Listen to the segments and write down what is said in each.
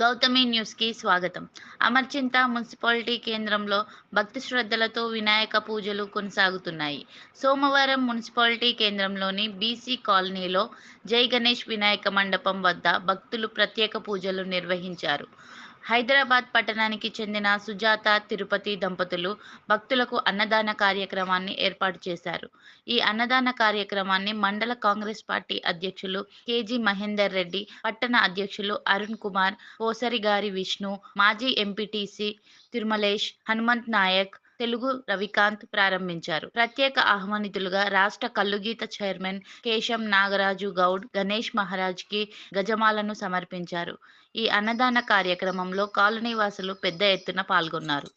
గౌతమి న్యూస్‌కి స్వాగతం. అమర్చింత మున్సిపాలిటీ కేంద్రంలో భక్తి శ్రద్ధలతో వినాయక పూజలు కొనసాగుతున్నాయి. సోమవారం మున్సిపాలిటీ కేంద్రంలోని బీసీ కాలనీలో జై గణేష్ వినాయక మండపం వద్ద భక్తులు ప్రత్యేక పూజలు నిర్వహించారు. హైదరాబాద్ పట్టణానికి చెందిన సుజాత, తిరుపతి దంపతులు భక్తులకు అన్నదాన కార్యక్రమాన్ని ఏర్పాటు చేశారు. ఈ అన్నదాన కార్యక్రమాన్ని మండల కాంగ్రెస్ పార్టీ అధ్యక్షులు కేజీ మహేందర్ రెడ్డి, పట్టణ అధ్యక్షులు అరుణ్ కుమార్, పోసరిగారి విష్ణు, మాజీ ఎంపీటీసీ తిరుమలేష్, హనుమంత్ నాయక్, తెలుగు రవికాంత్ ప్రారంభించారు. ప్రత్యేక ఆహ్వానితులుగా రాష్ట్ర కల్లుగీత చైర్మన్ కేశం నాగరాజు గౌడ్ గణేష్ మహారాజ్ కి గజమాలను సమర్పించారు. ఈ అన్నదాన కార్యక్రమంలో కాలనీ వాసులు పెద్ద ఎత్తున పాల్గొన్నారు.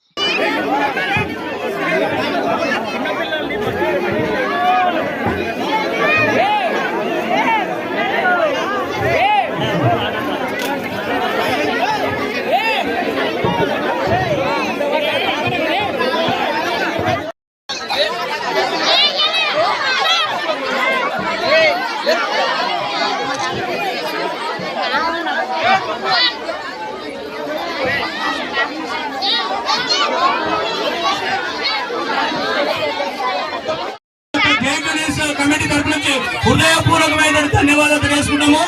కమిటీ తరపు నుంచి హృదయపూర్వకమైన ధన్యవాదాలు తెలియజేసుకుంటాము.